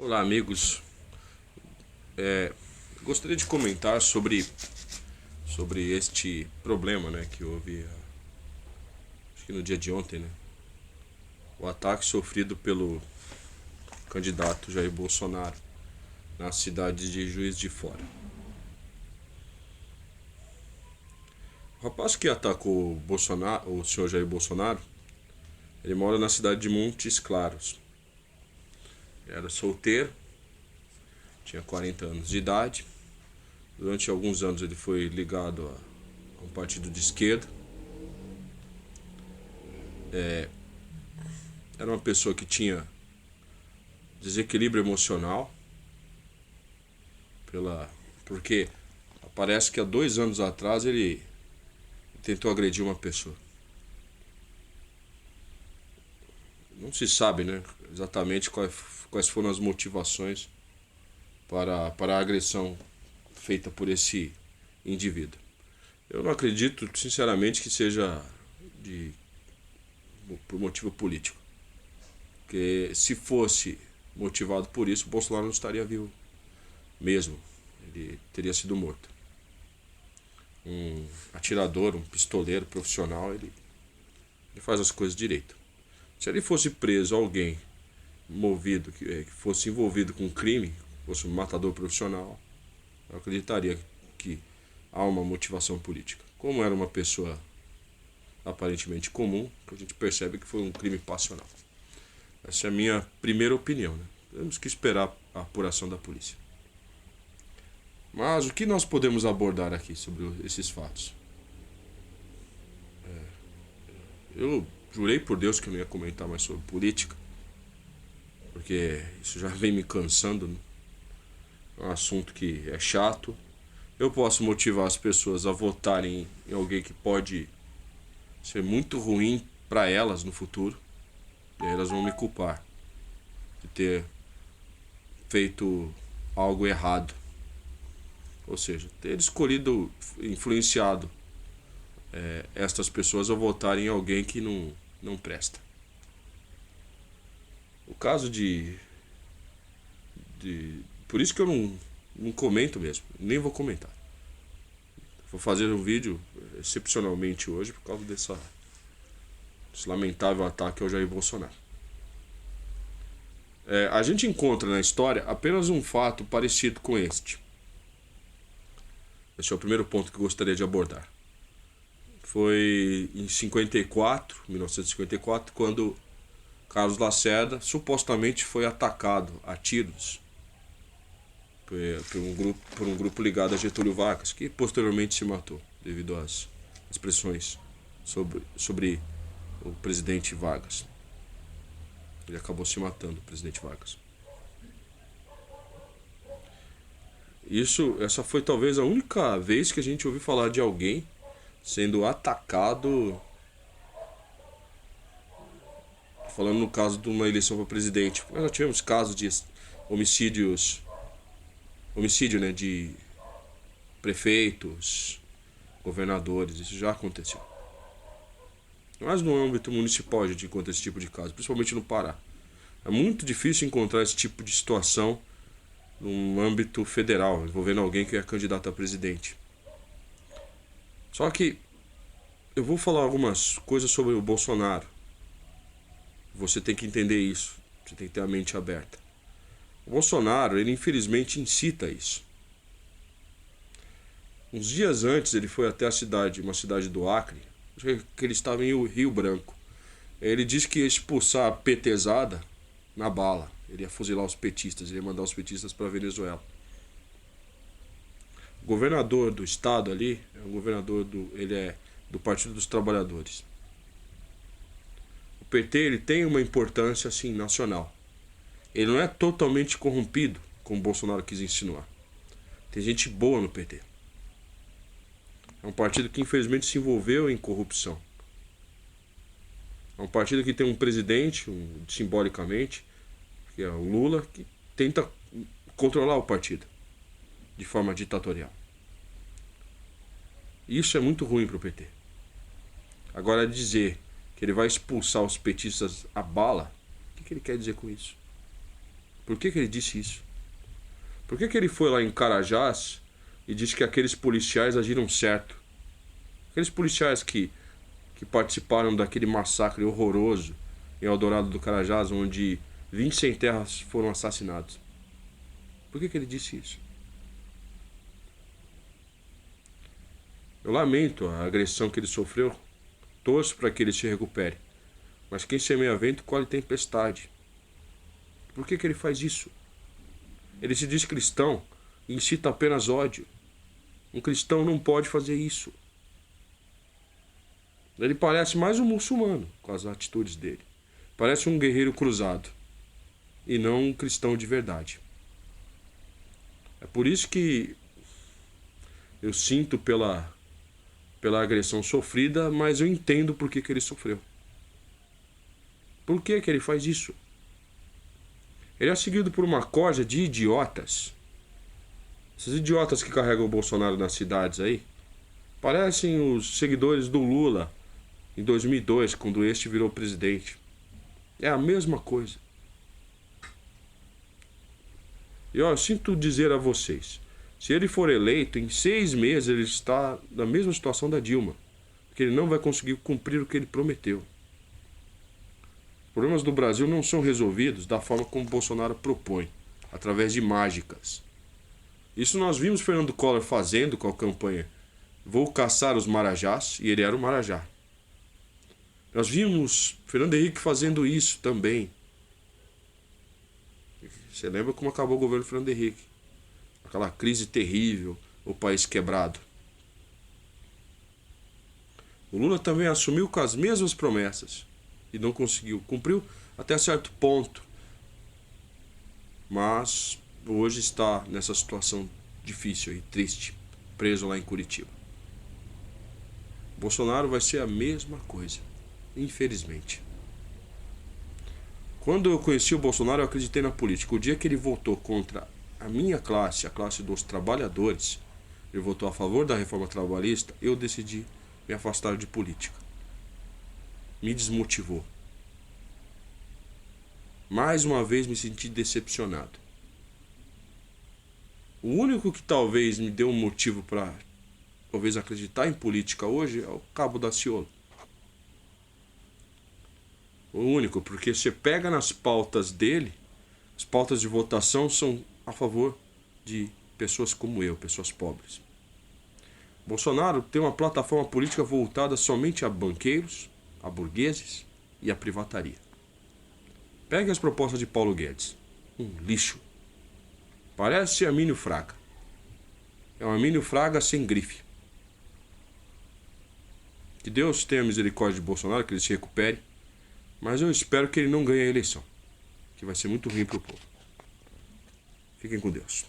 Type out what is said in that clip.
Olá, amigos. Gostaria de comentar sobre este problema, né, que houve, acho que no dia de ontem, né, o ataque sofrido pelo candidato Jair Bolsonaro na cidade de Juiz de Fora. O rapaz que atacou o senhor Jair Bolsonaro, ele mora na cidade de Montes Claros. Era solteiro, tinha 40 anos de idade. Durante alguns anos ele foi ligado a um partido de esquerda. Era uma pessoa que tinha desequilíbrio emocional, porque parece que há 2 anos atrás ele tentou agredir uma pessoa. Não se sabe, né, exatamente quais foram as motivações para a agressão feita por esse indivíduo. Eu não acredito, sinceramente, que seja por motivo político. Porque se fosse motivado por isso, Bolsonaro não estaria vivo mesmo. Ele teria sido morto. Um atirador, um pistoleiro profissional, ele faz as coisas direito. Se ele fosse preso, alguém que fosse envolvido com crime, fosse um matador profissional, eu acreditaria que há uma motivação política. Como era uma pessoa aparentemente comum, a gente percebe que foi um crime passional. Essa é a minha primeira opinião, né? Temos que esperar a apuração da polícia. Mas o que nós podemos abordar aqui sobre esses fatos? Eu jurei por Deus que eu não ia comentar mais sobre política, porque isso já vem me cansando, né? É um assunto que é chato. Eu posso motivar as pessoas a votarem em alguém que pode ser muito ruim para elas no futuro, e aí elas vão me culpar de ter feito algo errado. Ou seja, ter escolhido, influenciado estas pessoas a votarem em alguém que não presta. O caso por isso que eu não comento mesmo, nem vou comentar. Vou fazer um vídeo excepcionalmente hoje por causa desse lamentável ataque ao Jair Bolsonaro. A gente encontra na história apenas um fato parecido com este. Esse é o primeiro ponto que eu gostaria de abordar. Foi em 1954, quando Carlos Lacerda supostamente foi atacado a tiros por um grupo ligado a Getúlio Vargas, que posteriormente se matou devido às expressões sobre o presidente Vargas. Ele acabou se matando, o presidente Vargas. Essa foi talvez a única vez que a gente ouviu falar de alguém sendo atacado, falando no caso de uma eleição para presidente. Nós já tivemos casos de homicídio, né, de prefeitos, governadores, isso já aconteceu. Mas no âmbito municipal a gente encontra esse tipo de caso, principalmente no Pará. É muito difícil encontrar esse tipo de situação no âmbito federal, envolvendo alguém que é candidato a presidente. Só que eu vou falar algumas coisas sobre o Bolsonaro. Você tem que entender isso, você tem que ter a mente aberta. O Bolsonaro, ele infelizmente incita isso. Uns dias antes ele foi até uma cidade do Acre, que ele estava em Rio Branco. Ele disse que ia expulsar a petezada na bala. Ele ia fuzilar os petistas, ele ia mandar os petistas para a Venezuela. O governador do estado ali, ele é do Partido dos Trabalhadores. O PT, ele tem uma importância assim nacional. Ele não é totalmente corrompido, como o Bolsonaro quis insinuar. Tem gente boa no PT. É um partido que infelizmente se envolveu em corrupção. É um partido que tem um presidente, simbolicamente, que é o Lula, que tenta controlar o partido de forma ditatorial. Isso é muito ruim para o PT. Agora, dizer que ele vai expulsar os petistas a bala, o que ele quer dizer com isso? Por que ele disse isso? Por que ele foi lá em Carajás e disse que aqueles policiais agiram certo? Aqueles policiais que participaram daquele massacre horroroso em Eldorado do Carajás, onde 20 sem-terras foram assassinados. Por que ele disse isso? Eu lamento a agressão que ele sofreu, torço para que ele se recupere. Mas quem semeia vento colhe tempestade. Por que ele faz isso? Ele se diz cristão e incita apenas ódio. Um cristão não pode fazer isso. Ele parece mais um muçulmano com as atitudes dele. Parece um guerreiro cruzado e não um cristão de verdade. É por isso que eu sinto pela agressão sofrida, mas eu entendo por que ele sofreu. Por que ele faz isso? Ele é seguido por uma corja de idiotas. Esses idiotas que carregam o Bolsonaro nas cidades aí parecem os seguidores do Lula em 2002, quando este virou presidente. É a mesma coisa. E eu sinto dizer a vocês, se ele for eleito, em 6 meses ele está na mesma situação da Dilma, porque ele não vai conseguir cumprir o que ele prometeu. Os problemas do Brasil não são resolvidos da forma como Bolsonaro propõe, através de mágicas. Isso nós vimos Fernando Collor fazendo com a campanha Vou caçar os Marajás, e ele era o Marajá. Nós vimos Fernando Henrique fazendo isso também. Você lembra como acabou o governo Fernando Henrique? Aquela crise terrível, o país quebrado. O Lula também assumiu com as mesmas promessas e não conseguiu. Cumpriu até certo ponto. Mas hoje está nessa situação difícil e triste, preso lá em Curitiba. Bolsonaro vai ser a mesma coisa, infelizmente. Quando eu conheci o Bolsonaro, eu acreditei na política. O dia que ele votou contra a minha classe, a classe dos trabalhadores, ele votou a favor da reforma trabalhista, eu decidi me afastar de política. Me desmotivou. Mais uma vez me senti decepcionado. O único que talvez me deu um motivo para talvez acreditar em política hoje é o Cabo Daciolo. O único, porque você pega nas pautas dele, as pautas de votação são a favor de pessoas como eu, pessoas pobres. Bolsonaro tem uma plataforma política voltada somente a banqueiros, a burgueses e a privataria. Pegue as propostas de Paulo Guedes. Um lixo. Parece Armínio Fraga. É um Armínio Fraga sem grife. Que Deus tenha misericórdia de Bolsonaro, que ele se recupere. Mas eu espero que ele não ganhe a eleição, que vai ser muito ruim para o povo. Fiquem com Deus.